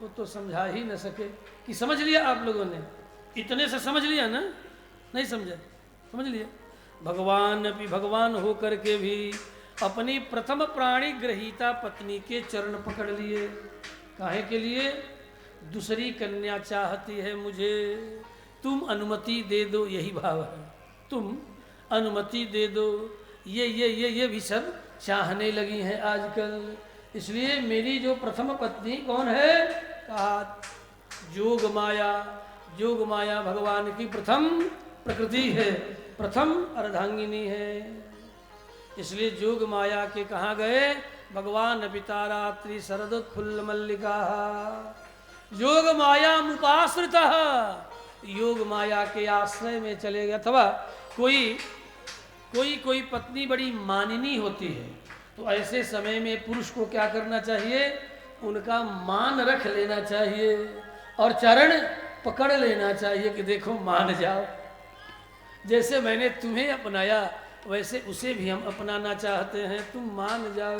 वो तो समझा ही न सके। कि समझ लिया आप लोगों ने? इतने से समझ लिया ना? नहीं समझे? समझ लिया। भगवान भी भगवान हो करके भी अपनी प्रथम प्राणी ग्रहीता पत्नी के चरण पकड़ लिए। काहे के लिए? दूसरी कन्या चाहती है मुझे, तुम अनुमति दे दो, यही भाव है। तुम अनुमति दे दो, ये भी सब चाहने लगी हैं आजकल। इसलिए मेरी जो प्रथम पत्नी कौन है? कहा जोग माया। जोग माया भगवान की प्रथम प्रकृति है, प्रथम अर्धांगिनी है। इसलिए जोग माया के कहाँ गए? भगवान पिता रात्रि शरदोत्फुल्ल मल्लिका। योग माया मुपाश्रित, योग माया के आश्रय में चले गए। अथवा कोई पत्नी बड़ी मानिनी होती है, तो ऐसे समय में पुरुष को क्या करना चाहिए? उनका मान रख लेना चाहिए और चरण पकड़ लेना चाहिए कि देखो मान जाओ। जैसे मैंने तुम्हें अपनाया वैसे उसे भी हम अपनाना चाहते हैं, तुम मान जाओ।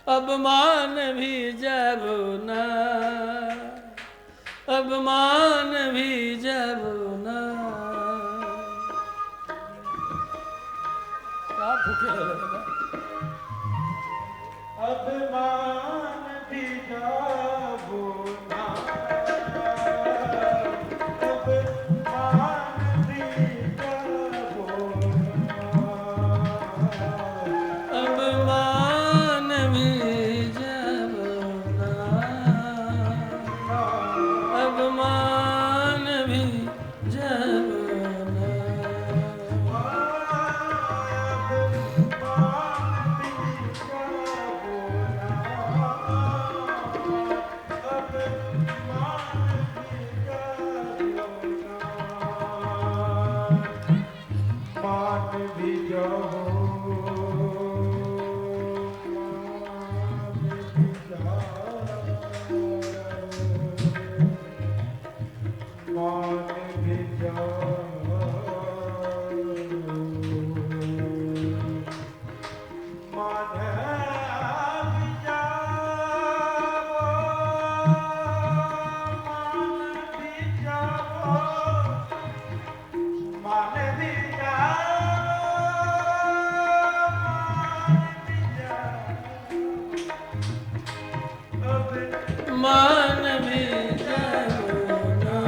अब मान भी जब ना, अब मान भी जब ना। क्या भूखे लगा? अब मान भी जब ना, अब मान भी जब ना, अब मान भी जब ना, अब मान भी जब ना। मान भी जब ना,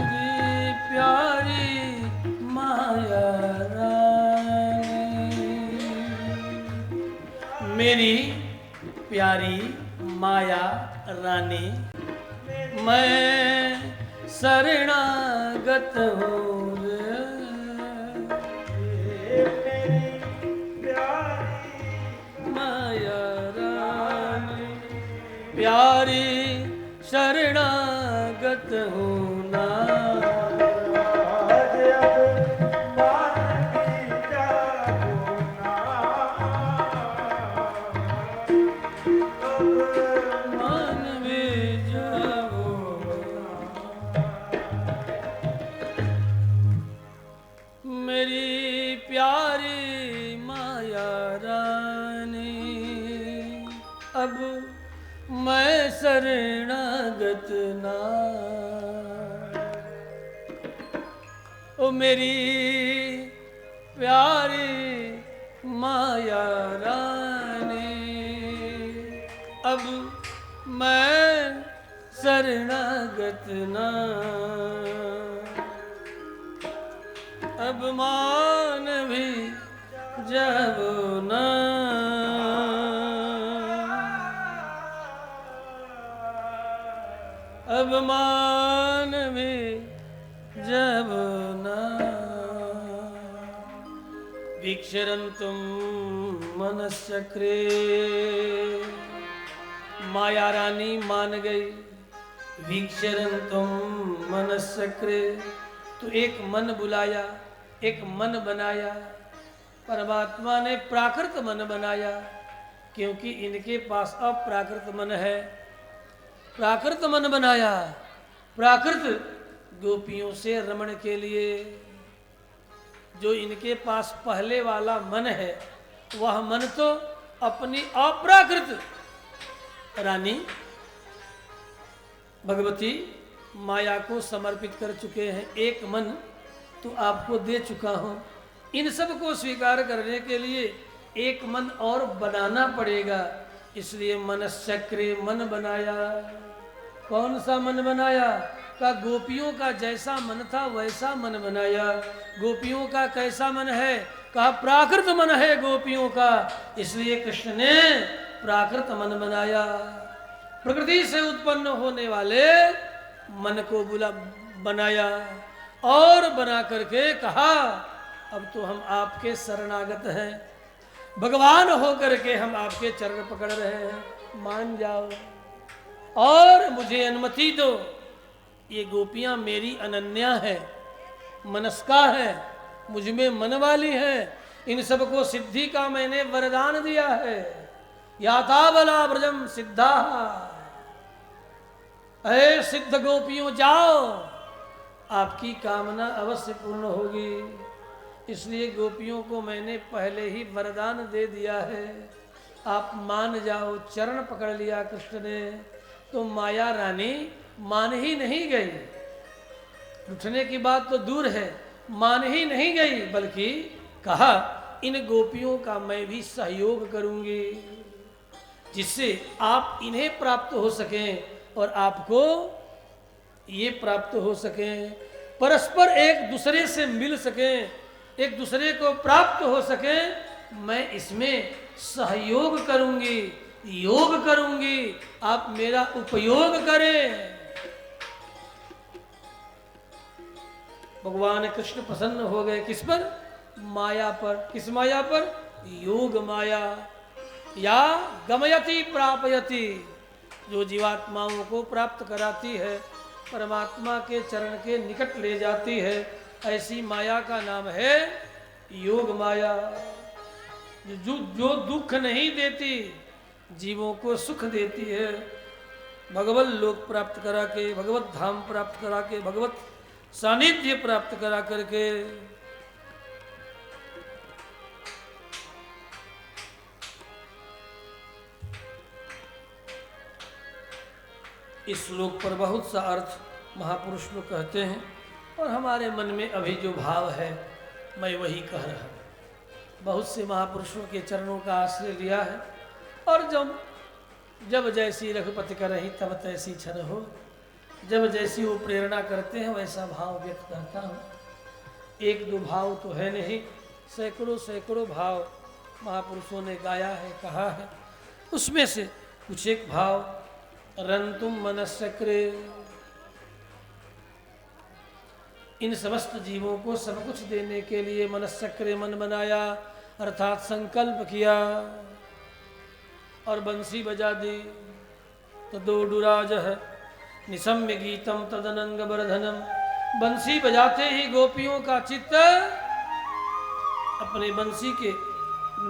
मेरी प्यारी माया रानी, मेरी प्यारी माया रानी, मैं शरणागत हूँ रे। माया रानी प्यारी शरणागत हूँ ना। मान भी जाओ मेरी प्यारी माया रानी, अब मैं शरणागत ना। ओ मेरी प्यारी माया रानी, अब मैं शरणागत ना। अब मान भी जब ना, अब मान भी जब ना। वीक्षरन्तुं मनश्चक्रे, माया रानी मान गई। वीक्षरन्तुं मनश्चक्रे, तो एक मन बुलाया, एक मन बनाया। परमात्मा ने प्राकृत मन बनाया, क्योंकि इनके पास अप्राकृत मन है। प्राकृत मन बनाया, प्राकृत गोपियों से रमण के लिए। जो इनके पास पहले वाला मन है वह मन तो अपनी अप्राकृत रानी भगवती माया को समर्पित कर चुके हैं। एक मन तो आपको दे चुका हूं, इन सब को स्वीकार करने के लिए एक मन और बनाना पड़ेगा। इसलिए मनश्चक्रे मन बनाया। कौन सा मन बनाया? का गोपियों का जैसा मन था वैसा मन बनाया। गोपियों का कैसा मन है? कहा प्राकृत मन है गोपियों का, इसलिए कृष्ण ने प्राकृत मन बनाया। प्रकृति से उत्पन्न होने वाले मन को बनाया और बना करके कहा अब तो हम आपके शरणागत हैं, भगवान होकर के हम आपके चरण पकड़ रहे हैं, मान जाओ और मुझे अनुमति दो। ये गोपियां मेरी अनन्या है, मनस्का है, मुझ में मन वाली है, इन सबको सिद्धि का मैंने वरदान दिया है। यातावला व्रजम सिद्धा, अरे सिद्ध गोपियों जाओ, आपकी कामना अवश्य पूर्ण होगी। इसलिए गोपियों को मैंने पहले ही वरदान दे दिया है, आप मान जाओ। चरण पकड़ लिया कृष्ण ने, तो माया रानी मान ही नहीं गई। उठने की बात तो दूर है, मान ही नहीं गई, बल्कि कहा इन गोपियों का मैं भी सहयोग करूंगी, जिससे आप इन्हें प्राप्त हो सकें और आपको ये प्राप्त हो सकें, परस्पर एक दूसरे से मिल सकें, एक दूसरे को प्राप्त हो सकें। मैं इसमें सहयोग करूंगी, योग करूंगी, आप मेरा उपयोग करें। भगवान कृष्ण प्रसन्न हो गए। किस पर? माया पर। किस माया पर? योग माया। या गमयति प्रापयति, जो जीवात्माओं को प्राप्त कराती है, परमात्मा के चरण के निकट ले जाती है, ऐसी माया का नाम है योग माया। जो दुख नहीं देती, जीवों को सुख देती है, भगवत लोक प्राप्त करा के, भगवत धाम प्राप्त करा के, भगवत सानिध्य प्राप्त करा करके। इस श्लोक पर बहुत सा अर्थ महापुरुष लोग कहते हैं, और हमारे मन में अभी जो भाव है मैं वही कह रहा हूँ। बहुत से महापुरुषों के चरणों का आश्रय लिया है, और जब जैसी रघुपति कर रही तब तैसी क्षण हो, जब जैसी वो प्रेरणा करते हैं वैसा भाव व्यक्त करता हूँ। एक दो भाव तो है नहीं, सैकड़ों सैकड़ों भाव महापुरुषों ने गाया है, कहा है। उसमें से कुछ एक भाव, रंतुम मनश्चक्रे, इन समस्त जीवों को सब कुछ देने के लिए मनश्चक्रे मन बनाया, अर्थात संकल्प किया और बंसी बजा दी। तदोडुराज है निशम्य गीतम तदनंग बरधनम, बंसी बजाते ही गोपियों का चित्त अपने बंसी के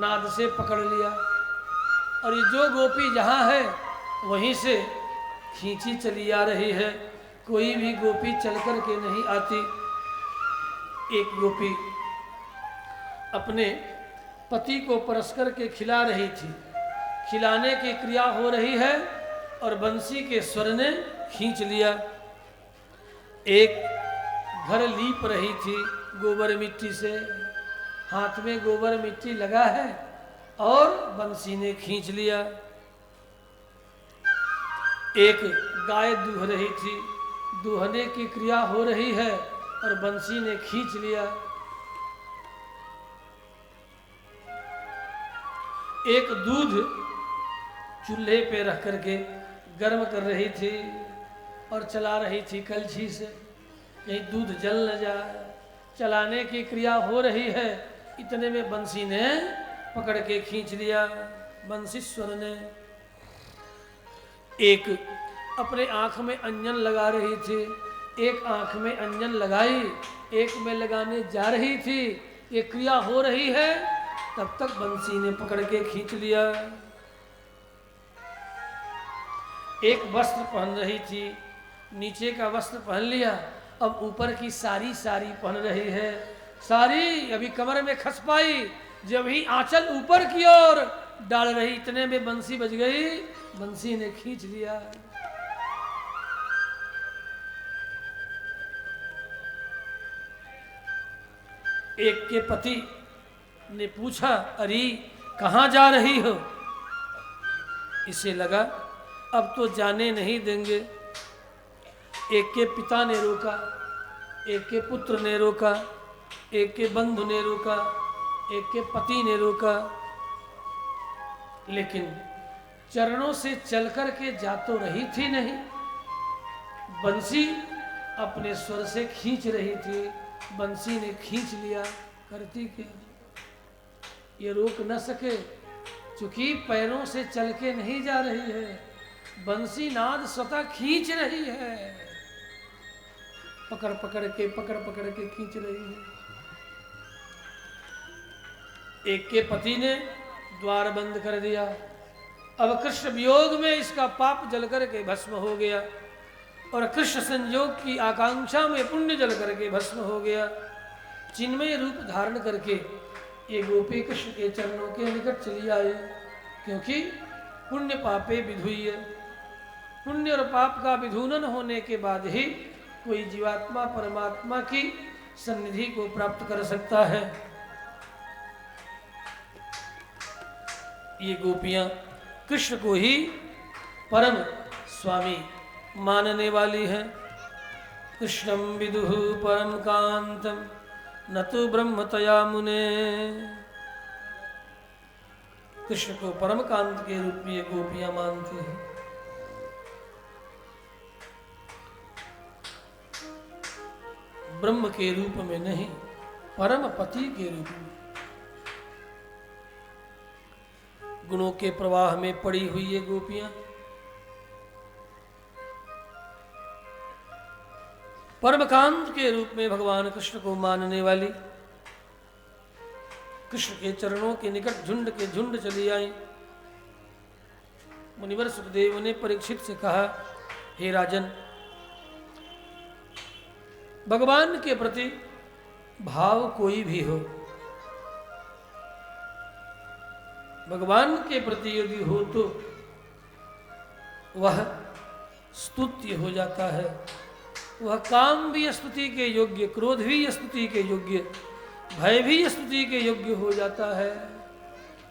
नाद से पकड़ लिया, और ये जो गोपी जहाँ है वहीं से खींची चली आ रही है। कोई भी गोपी चल कर के नहीं आती। एक गोपी अपने पति को परस्पर के खिला रही थी, खिलाने की क्रिया हो रही है और बंसी के स्वर ने खींच लिया। एक घर लीप रही थी गोबर मिट्टी से, हाथ में गोबर मिट्टी लगा है और बंसी ने खींच लिया। एक गाय दूह रही थी, दूहने की क्रिया हो रही है और बंसी ने खींच लिया। एक दूध चूल्हे पे रख करके गर्म कर रही थी और चला रही थी कलछी से, यही दूध जल न जाए, चलाने की क्रिया हो रही है। इतने में बंसी ने पकड़ के खींच लिया। बंसीश्वर ने एक अपने आंख में अंजन लगा रही थी, एक आंख में अंजन लगाई, एक में लगाने जा रही थी, ये क्रिया हो रही है, तब तक बंसी ने पकड़ के खींच लिया। एक वस्त्र पहन रही थी, नीचे का वस्त्र पहन लिया, अब ऊपर की सारी पहन रही है, सारी अभी कमर में खस पाई, जब ही आंचल ऊपर की ओर डाल रही, इतने में बंसी बज गई, बंसी ने खींच लिया। एक के पति ने पूछा, अरे कहाँ जा रही हो? इसे लगा अब तो जाने नहीं देंगे। एक के पिता ने रोका, एक के पुत्र ने रोका, एक के बंधु ने रोका, एक के पति ने रोका, लेकिन चरणों से चल कर के जा तो रही थी नहीं, बंसी अपने स्वर से खींच रही थी। बंसी ने खींच लिया, करती क्या, ये रोक न सके, क्योंकि पैरों से चल के नहीं जा रही है, बंसी नाद स्वतः खींच रही है, पकड़ पकड़ के खींच रही है। एक के पति ने द्वार बंद कर दिया। अब कृष्ण वियोग में इसका पाप जल करके भस्म हो गया, और कृष्ण संयोग की आकांक्षा में पुण्य जल करके भस्म हो गया। चिन्मय रूप धारण करके ये गोपी कृष्ण के चरणों के निकट चली आए, क्योंकि पुण्य पापे विधुय, पुण्य और पाप का विधूनन होने के बाद ही कोई जीवात्मा परमात्मा की सन्निधि को प्राप्त कर सकता है। ये गोपियां कृष्ण को ही परम स्वामी मानने वाली हैं। कृष्णम विदुः परम कांतम न तो ब्रह्मतया मुने। कृष्ण को परम कांत के रूप में ये गोपियां मानती हैं। ब्रह्म के रूप में नहीं, परम पति के रूप में। गुणों के प्रवाह में पड़ी हुई ये गोपियां परमकांत के रूप में भगवान कृष्ण को मानने वाली कृष्ण के चरणों के निकट झुंड के झुंड चली आई। मुनिवर सुखदेव ने परीक्षित से कहा, हे राजन, भगवान के प्रति भाव कोई भी हो, भगवान के प्रति यदि हो तो वह स्तुत्य हो जाता है। वह काम भी स्तुति के योग्य, क्रोध भी स्तुति के योग्य, भय भी स्तुति के योग्य हो जाता है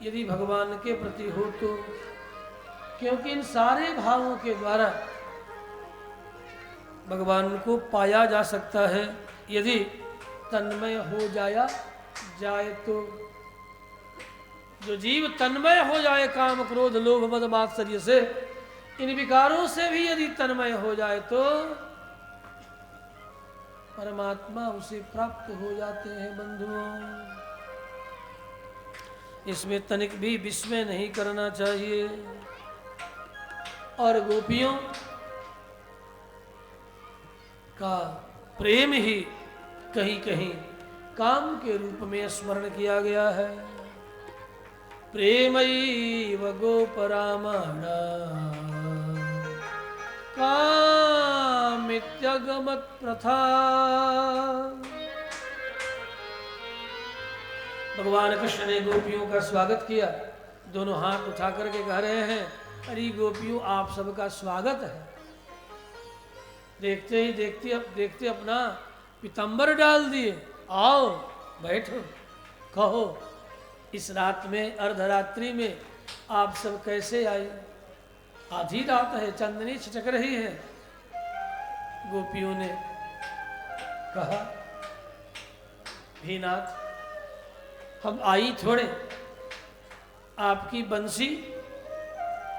यदि भगवान के प्रति हो तो। क्योंकि इन सारे भावों के द्वारा भगवान को पाया जा सकता है। यदि तन्मय हो जाए तो, जो जीव तन्मय हो जाए काम क्रोध लोभ मद मात्सर्य से, इन विकारों से भी यदि तन्मय हो जाए तो परमात्मा उसे प्राप्त हो जाते हैं। बंधुओं, इसमें तनिक भी विस्मय नहीं करना चाहिए। और गोपियों का प्रेम ही कहीं कहीं काम के रूप में स्मरण किया गया है। प्रेमैव गोपरामाणा कामित्यगमत् प्रथा। भगवान कृष्ण ने गोपियों का स्वागत किया, दोनों हाथ उठा करके कह रहे हैं, अरे गोपियों, आप सबका स्वागत है। देखते ही देखते अपना पीताम्बर डाल दिए, आओ बैठो, कहो इस रात में, अर्धरात्रि में आप सब कैसे आए? आधी रात है, चांदनी छिटक रही है। गोपियों ने कहा, हे नाथ, हम आई थोड़े, आपकी बंसी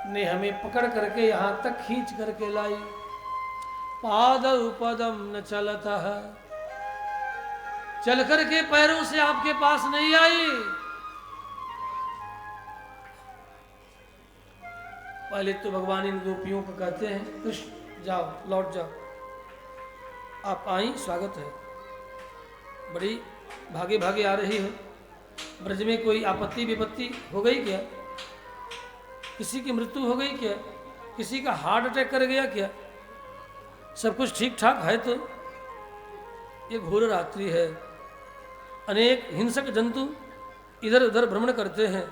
ने हमें पकड़ करके यहाँ तक खींच करके लाई। पादौ पदम न चलता है, चल करके पैरों से आपके पास नहीं आई। पहले तो भगवान इन गोपियों को कहते हैं, कृष्ण जाओ, लौट जाओ, आप आई, स्वागत है। बड़ी भागे भागे आ रही हो। ब्रज में कोई आपत्ति विपत्ति हो गई क्या? किसी की मृत्यु हो गई क्या? किसी का हार्ट अटैक कर गया क्या? सब कुछ ठीक ठाक है तो? ये घोर रात्रि है, अनेक हिंसक जंतु इधर उधर भ्रमण करते हैं।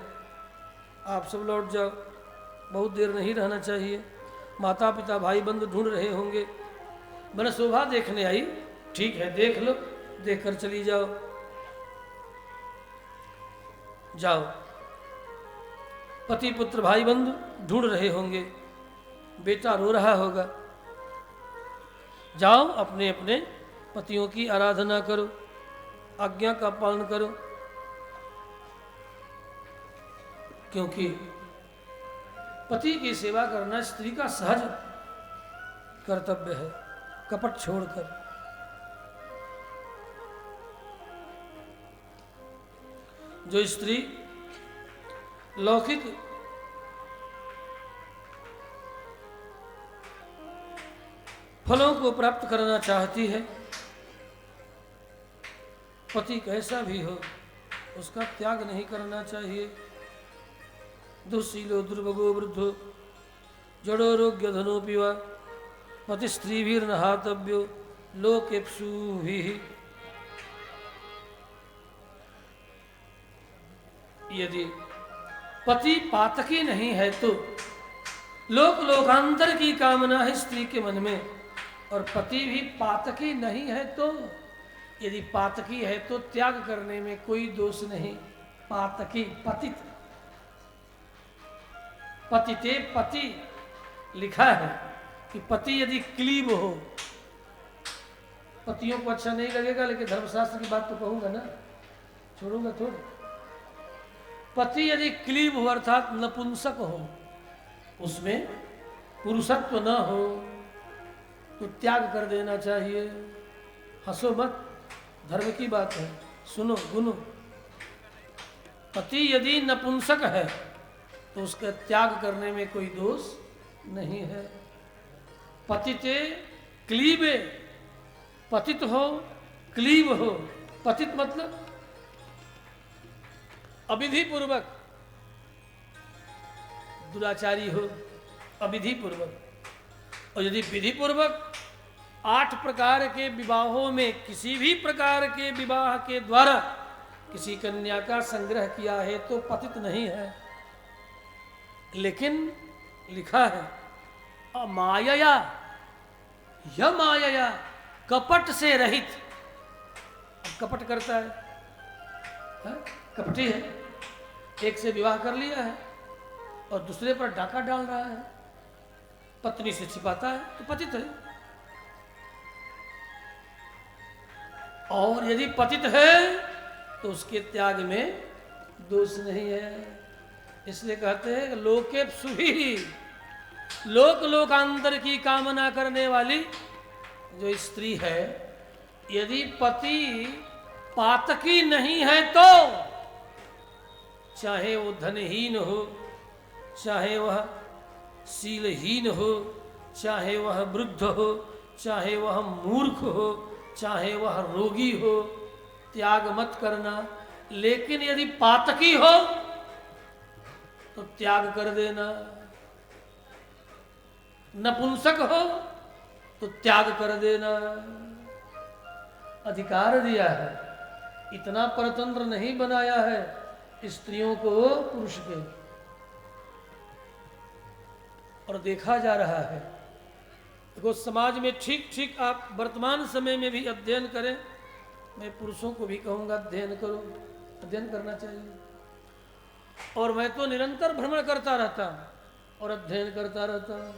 आप सब लौट जाओ, बहुत देर नहीं रहना चाहिए। माता पिता भाई बंधु ढूंढ रहे होंगे। मैंने शोभा देखने आई, ठीक है देख लो, देख कर चली जाओ। जाओ, पति पुत्र भाई बंधु ढूंढ रहे होंगे, बेटा रो रहा होगा। जाओ, अपने अपने पतियों की आराधना करो, आज्ञा का पालन करो, क्योंकि पति की सेवा करना स्त्री का सहज कर्तव्य है, कपट छोड़कर। जो स्त्री लौकिक फलों को प्राप्त करना चाहती है, पति कैसा भी हो उसका त्याग नहीं करना चाहिए। दुःशीलो दुर्भगो वृद्धो जड़ोरोग्य धनोपि वा पति स्त्रीभिर्नहातव्यो लोकेप्सुभिः। यदि पति पातकी नहीं है तो लोकांतर की कामना है स्त्री के मन में, और पति भी पातकी नहीं है तो, यदि पातकी है तो त्याग करने में कोई दोष नहीं। पातकी पतित, पतिते पति लिखा है कि पति यदि क्लीब हो, पतियों को अच्छा नहीं लगेगा लेकिन धर्मशास्त्र की बात तो कहूंगा ना, छोड़ूंगा थोड़ा। पति यदि क्लीब हो अर्थात नपुंसक हो, उसमें पुरुषत्व न हो तो त्याग कर देना चाहिए। हंसो मत, धर्म की बात है, सुनो गुनो। पति यदि नपुंसक है तो उसका त्याग करने में कोई दोष नहीं है। पतिते क्लीबे, पतित हो क्लीब हो। पतित मतलब अविधि पूर्वक दुराचारी हो, अविधि पूर्वक। और यदि विधि पूर्वक 8 प्रकार के विवाहों में किसी भी प्रकार के विवाह के द्वारा किसी कन्या का संग्रह किया है तो पतित नहीं है। लेकिन लिखा है अमायया, यह मायया, कपट से रहित। कपट करता है, कपटी है, एक से विवाह कर लिया है और दूसरे पर डाका डाल रहा है, पत्नी से छिपाता है तो पतित है। और यदि पतित है तो उसके त्याग में दोष नहीं है। इसलिए कहते हैं लोके सुभी, लोकांतर की कामना करने वाली जो स्त्री है, यदि पति पातकी नहीं है तो चाहे वो धनहीन हो, चाहे वह शीलहीन हो, चाहे वह वृद्ध हो, चाहे वह मूर्ख हो, चाहे वह रोगी हो, त्याग मत करना। लेकिन यदि पातकी हो तो त्याग कर देना। नपुंसक हो तो त्याग कर देना। अधिकार दिया है, इतना परतंत्र नहीं बनाया है स्त्रियों को पुरुष के। और देखा जा रहा है, देखो समाज में ठीक ठीक आप वर्तमान समय में भी अध्ययन करें। मैं पुरुषों को भी कहूँगा अध्ययन करो, अध्ययन करना चाहिए। और मैं तो निरंतर भ्रमण करता रहता और अध्ययन करता रहता।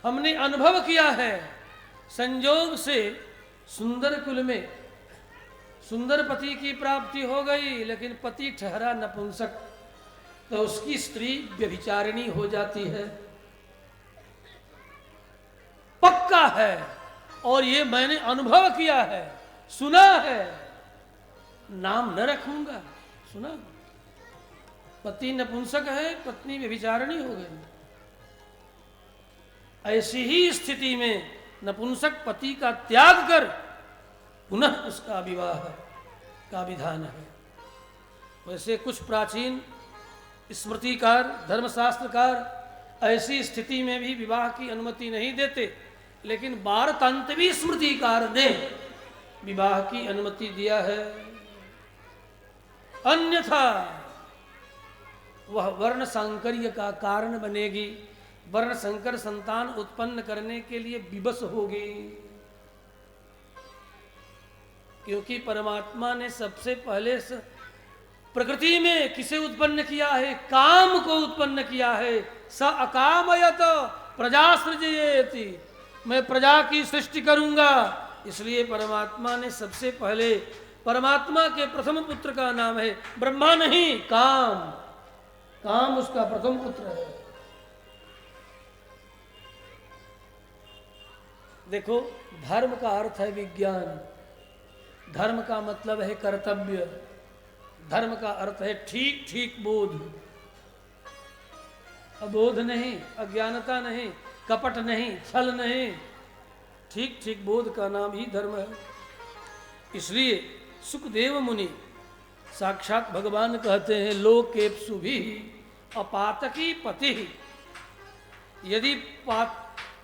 हमने अनुभव किया है, संयोग से सुंदर कुल में सुंदर पति की प्राप्ति हो गई, लेकिन पति ठहरा नपुंसक, तो उसकी स्त्री व्यभिचारिणी हो जाती है। पक्का है, और ये मैंने अनुभव किया है, सुना है, नाम न रखूंगा, सुना। पति नपुंसक है, पत्नी व्यभिचारिणी हो गई। ऐसी ही स्थिति में नपुंसक पति का त्याग कर पुनः उसका विवाह का विधान है। वैसे कुछ प्राचीन स्मृतिकार, धर्मशास्त्रकार ऐसी स्थिति में भी विवाह की अनुमति नहीं देते, लेकिन भारतांतवी स्मृतिकार ने विवाह की अनुमति दिया है। अन्यथा वह वर्ण सांकर्य का कारण बनेगी, वर्ण संकर संतान उत्पन्न करने के लिए विवश होगी। क्योंकि परमात्मा ने सबसे पहले प्रकृति में किसे उत्पन्न किया है? काम को उत्पन्न किया है। स अकामयत प्रजा सृजयेति, मैं प्रजा की सृष्टि करूंगा। इसलिए परमात्मा ने सबसे पहले, परमात्मा के प्रथम पुत्र का नाम है ब्रह्मा नहीं, काम। काम उसका प्रथम पुत्र है। देखो, धर्म का अर्थ है विज्ञान, धर्म का मतलब है कर्तव्य, धर्म का अर्थ है ठीक ठीक बोध, अबोध नहीं, अज्ञानता नहीं, कपट नहीं, छल नहीं, ठीक ठीक बोध का नाम ही धर्म है। इसलिए सुखदेव मुनि साक्षात भगवान कहते हैं, लोकेप्सु भी अपातकी पति। यदि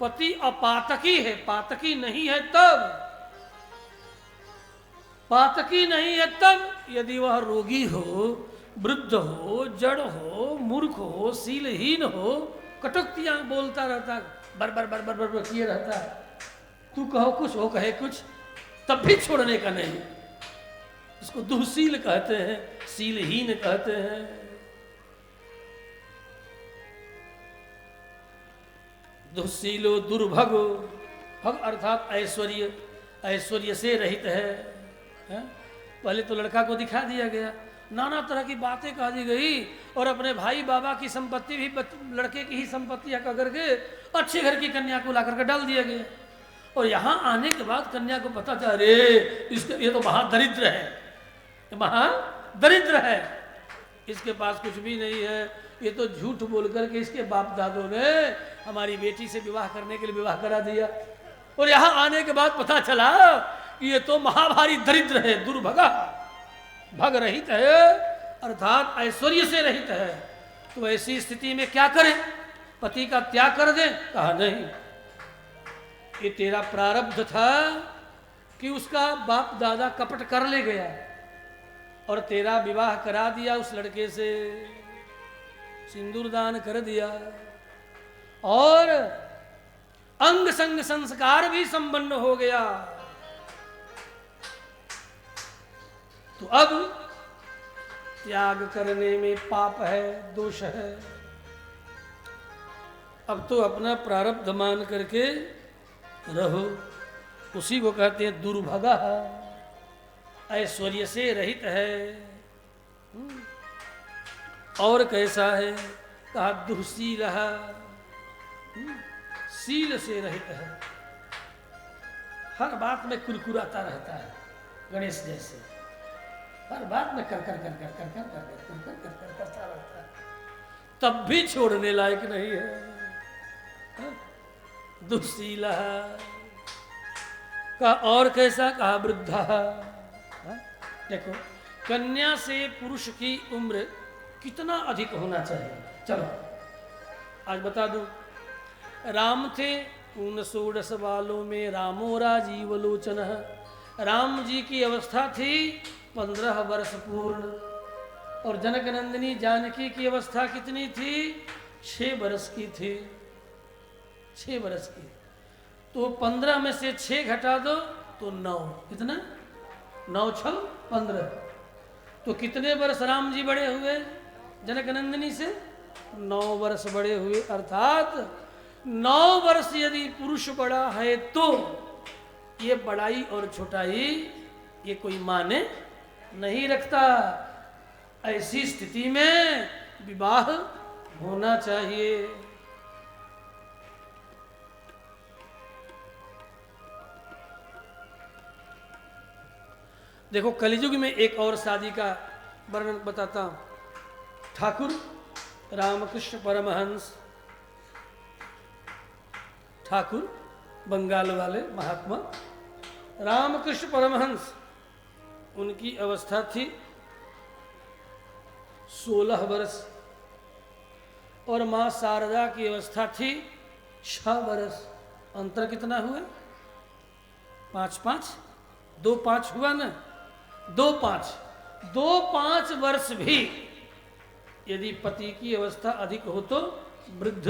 पति अपातकी है, पातकी नहीं है तब, पातकी नहीं है तब, यदि वह रोगी हो, वृद्ध हो, जड़ हो, मूर्ख हो, शीलहीन हो, कटुक्तियां बोलता रहता, बर बर बर बर बर, बर किए रहता है, तू कहो कुछ वो कहे कुछ, तब भी छोड़ने का नहीं। इसको दुःशील कहते हैं, शीलहीन कहते हैं। दुःशीलो दुर्भगो, भग अर्थात ऐश्वर्य, ऐश्वर्य से रहित है। पहले तो लड़का को दिखा दिया गया, नाना तरह की बातें कह दी गई, और अपने भाई बाबा की संपत्ति भी लड़के की ही संपत्ति कह करके अच्छे घर की कन्या को ला करके डाल दिया गया। और यहाँ आने के बाद कन्या को पता चला, अरे इसके ये तो महादरिद्र है, महादरिद्र है, इसके पास कुछ भी नहीं है, ये तो झूठ बोल करके इसके बाप दादों ने हमारी बेटी से विवाह करने के लिए विवाह करा दिया। और यहाँ आने के बाद पता चला कि ये तो महाभारी दरिद्र है, दुर्भगा, भग रहित है, अर्थात ऐश्वर्य से रहित है। तो ऐसी स्थिति में क्या करें? पति का त्याग कर दे? कहा नहीं, ये तेरा प्रारब्ध था कि उसका बाप दादा कपट कर ले गया और तेरा विवाह करा दिया उस लड़के से, सिंदूर दान कर दिया और अंग संग संस्कार भी संपन्न हो गया। तो अब त्याग करने में पाप है, दोष है। अब तो अपना प्रारब्ध मान करके रहो। उसी को कहते हैं दुर्भगा, ऐश्वर्य से रहित है। और कैसा है? कहा दुःशील, शील से रहित है, हर बात में कुरकुराता रहता है, गणेश जैसे हर बात में कर कर कर कर कर कर कर कर कर कर कर करता रहता है, तब भी छोड़ने लायक नहीं है। दुःशीला का और कैसा? कहा वृद्धा। देखो, कन्या से पुरुष की उम्र कितना अधिक होना चाहिए? चलो आज बता दूं। राम थे 19 बालों में रामो राजीव लोचन। राम जी की अवस्था थी 15 वर्ष पूर्ण, और जनक नंदिनी जानकी की अवस्था कितनी थी? 6 वर्ष की थी, 6 वर्ष की। तो 15 में से 6 घटा दो तो 9, कितना? 9 6 15। तो कितने वर्ष राम जी बड़े हुए जनक नंदिनी से? 9 वर्ष बड़े हुए। अर्थात 9 वर्ष यदि पुरुष बड़ा है तो ये बड़ाई और छोटाई ये कोई माने नहीं रखता। ऐसी स्थिति में विवाह होना चाहिए। देखो, कलियुग में एक और शादी का वर्णन बताता हूं। ठाकुर रामकृष्ण परमहंस, ठाकुर बंगाल वाले महात्मा रामकृष्ण परमहंस, उनकी अवस्था थी 16 वर्ष, और मां शारदा की अवस्था थी 6 वर्ष। अंतर कितना हुआ? 5 5, 2 5 हुआ ना, 2 5। 2-5 वर्ष भी यदि पति की अवस्था अधिक हो तो वृद्ध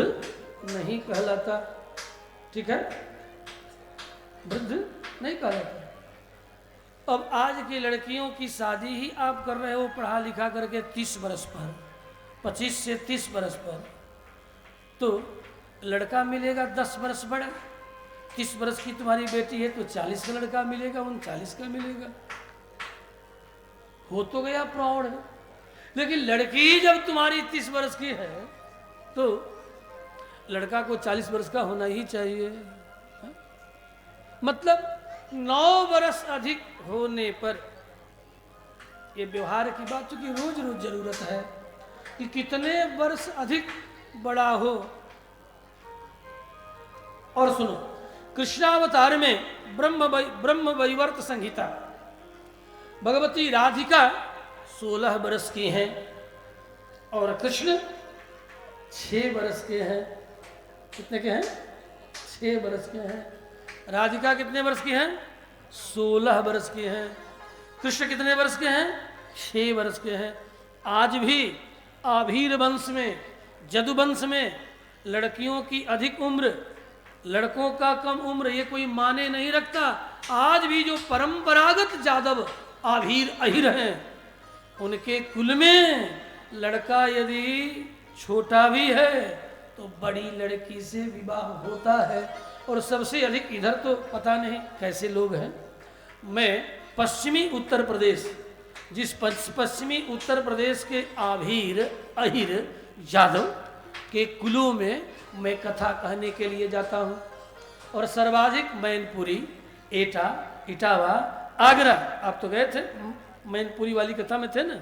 नहीं कहलाता। ठीक है, वृद्ध नहीं कहलाता। अब आज की लड़कियों की शादी ही आप कर रहे हो पढ़ा लिखा करके 30 वर्ष पर, 25 से 30 वर्ष पर, तो लड़का मिलेगा 10 वर्ष बड़ा। 30 वर्ष की तुम्हारी बेटी है तो 40 का लड़का मिलेगा, 39 का मिलेगा। हो तो गया प्रौढ़। लेकिन लड़की जब तुम्हारी 30 वर्ष की है तो लड़का को 40 वर्ष का होना ही चाहिए। हा? मतलब 9 वर्ष अधिक होने पर, ये व्यवहार की बात, चूंकि रोज रोज जरूरत है कि कितने वर्ष अधिक बड़ा हो। और सुनो, कृष्णावतार में ब्रह्म वैवर्त संहिता, भगवती राधिका 16 वर्ष की हैं और कृष्ण 6 वर्ष के हैं। कितने के हैं? 6 वर्ष के हैं। राधिका कितने वर्ष की हैं? 16 वर्ष की हैं। कृष्ण कितने वर्ष के हैं? 6 वर्ष के हैं। आज भी आभीर वंश में, जदुवंश में लड़कियों की अधिक उम्र, लड़कों का कम उम्र, ये कोई माने नहीं रखता। आज भी जो परंपरागत जादव आभीर अहिर हैं, उनके कुल में लड़का यदि छोटा भी है तो बड़ी लड़की से विवाह होता है। और सबसे अधिक इधर तो पता नहीं कैसे लोग हैं। मैं पश्चिमी उत्तर प्रदेश, जिस पश्चिमी उत्तर प्रदेश के आभीर अहिर यादव के कुलों में मैं कथा कहने के लिए जाता हूँ। और सर्वाधिक मैनपुरी, एटा, इटावा, आगरा, आप तो गए थे, मैनपुरी वाली कथा में थे ना,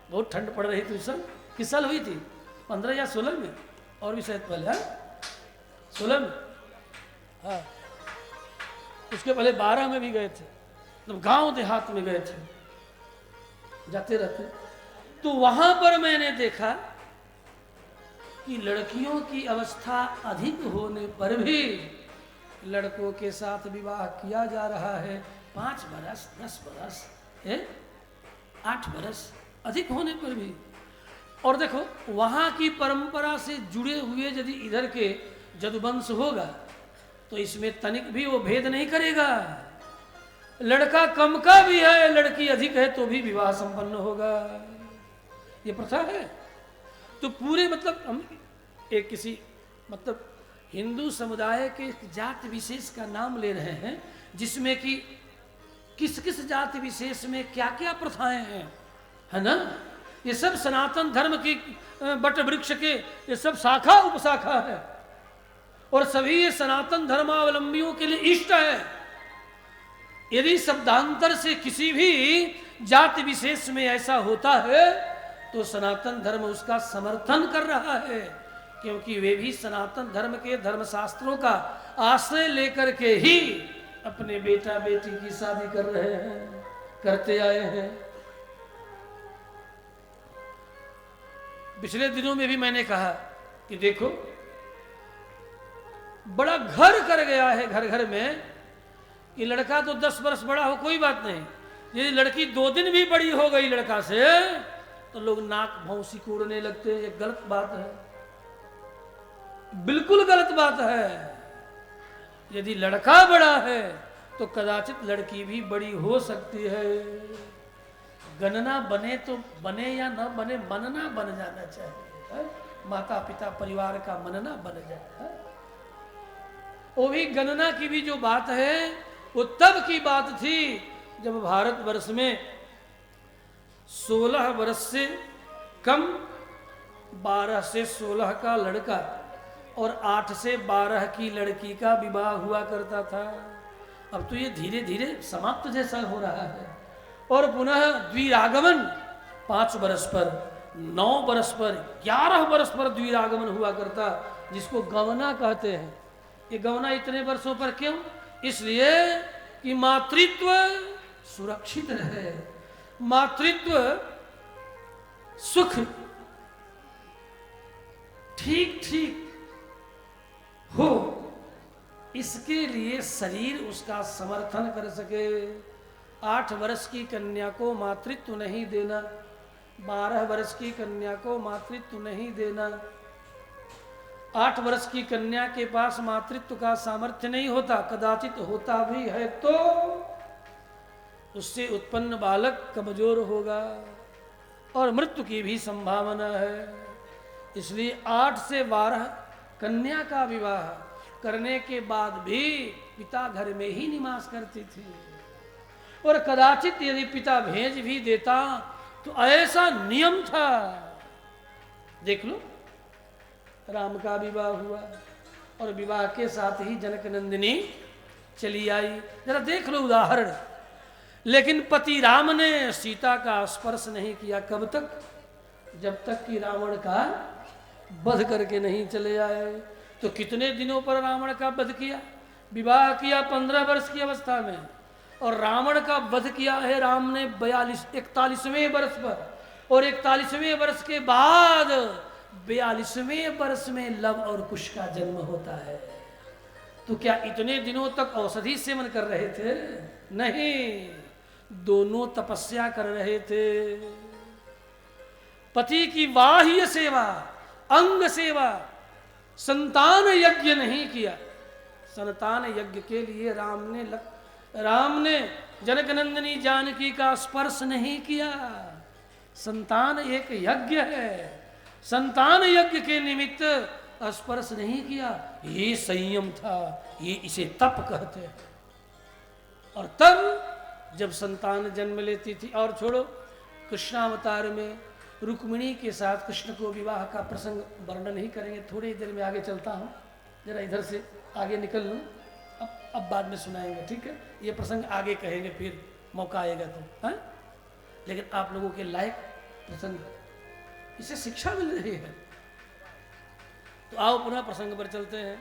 बहुत ठंड पड़ रही थी उस समय। किस साल हुई थी? 15 या 16 में, और भी शायद पहले। हाँ, 16 में, हाँ, उसके पहले 12 में भी गए थे। तो गांव देहात में गए थे, जाते रहते। तो वहां पर मैंने देखा कि लड़कियों की अवस्था अधिक होने पर भी लड़कों के साथ विवाह किया जा रहा है। 5 बरस, 10 बरस, 8 बरस अधिक होने पर भी। और देखो, वहां की परंपरा से जुड़े हुए यदि इधर के जदुवंश होगा तो इसमें तनिक भी वो भेद नहीं करेगा। लड़का कम का भी है, लड़की अधिक है तो भी विवाह संपन्न होगा। ये प्रथा है। तो पूरे, मतलब हम एक किसी, मतलब हिंदू समुदाय के जाति विशेष का नाम ले रहे हैं, जिसमें कि किस किस जाति विशेष में क्या क्या प्रथाएं हैं, है ना। ये सब सनातन धर्म की बट वृक्ष के ये सब शाखा उपशाखा है, और सभी ये सनातन धर्मावलंबियों के लिए इष्ट है। यदि शब्दांतर से किसी भी जाति विशेष में ऐसा होता है तो सनातन धर्म उसका समर्थन कर रहा है, क्योंकि वे भी सनातन धर्म के धर्मशास्त्रों का आश्रय लेकर के ही अपने बेटा बेटी की शादी कर रहे हैं, करते आए हैं। पिछले दिनों में भी मैंने कहा कि देखो, बड़ा घर कर गया है घर घर में कि लड़का तो 10 वर्ष बड़ा हो कोई बात नहीं, यदि लड़की 2 दिन भी बड़ी हो गई लड़का से तो लोग नाक भौंसी कोड़ने लगते हैं। ये गलत बात है, बिल्कुल गलत बात है। यदि लड़का बड़ा है तो कदाचित लड़की भी बड़ी हो सकती है। गणना बने तो बने या न बने, मनना बन जाना चाहिए, है? माता पिता परिवार का मनना बन जाए, है? वो भी गणना की भी जो बात है वो तब की बात थी जब भारतवर्ष में 16 वर्ष से कम, 12 से 16 का लड़का और 8 से 12 की लड़की का विवाह हुआ करता था। अब तो ये धीरे धीरे समाप्त जैसा हो रहा है। और पुनः द्विरागमन 5 वर्ष पर, 9 वर्ष पर, 11 वर्ष पर द्विरागमन हुआ करता, जिसको गवना कहते हैं। ये गवना इतने वर्षों पर क्यों? इसलिए कि मातृत्व सुरक्षित रहे, मातृत्व सुख ठीक ठीक हो, इसके लिए शरीर उसका समर्थन कर सके। 8 वर्ष की कन्या को मातृत्व नहीं देना, 12 वर्ष की कन्या को मातृत्व नहीं देना। 8 वर्ष की कन्या के पास मातृत्व का सामर्थ्य नहीं होता, कदाचित होता भी है तो उससे उत्पन्न बालक कमजोर होगा और मृत्यु की भी संभावना है। इसलिए 8 से 12 कन्या का विवाह करने के बाद भी पिता घर में ही निवास करती थी, और कदाचित यदि पिता भेज भी देता तो ऐसा नियम था। देख लो, राम का विवाह हुआ और विवाह के साथ ही जनक नंदिनी चली आई। जरा देख लो उदाहरण। लेकिन पति राम ने सीता का स्पर्श नहीं किया। कब तक? जब तक कि रावण का वध करके नहीं चले आए। तो कितने दिनों पर रावण का वध किया? विवाह किया 15 वर्ष की अवस्था में, और रावण का वध किया है राम ने 41वें वर्ष पर, और 41वें वर्ष के बाद 42वें वर्ष में लव और कुश का जन्म होता है। तो क्या इतने दिनों तक औषधि सेवन कर रहे थे? नहीं, दोनों तपस्या कर रहे थे। पति की बाह्य सेवा, अंग सेवा, संतान यज्ञ नहीं किया। संतान यज्ञ के लिए राम ने जनक नंदिनी जानकी का स्पर्श नहीं किया। संतान एक यज्ञ है, संतान यज्ञ के निमित्त स्पर्श नहीं किया। ये संयम था, ये इसे तप कहते हैं। और तब जब संतान जन्म लेती थी, और छोड़ो, कृष्णावतार में रुक्मिणी के साथ कृष्ण को विवाह का प्रसंग वर्णन नहीं करेंगे, थोड़ी देर में आगे चलता हूँ, जरा इधर से आगे निकल लूँ, अब बाद में सुनाएंगे, ठीक है? ये प्रसंग आगे कहेंगे, फिर मौका आएगा तो, हाँ? लेकिन आप लोगों के लायक प्रसंग, इसे शिक्षा मिल रही है। तो आओ पुनः प्रसंग पर चलते हैं।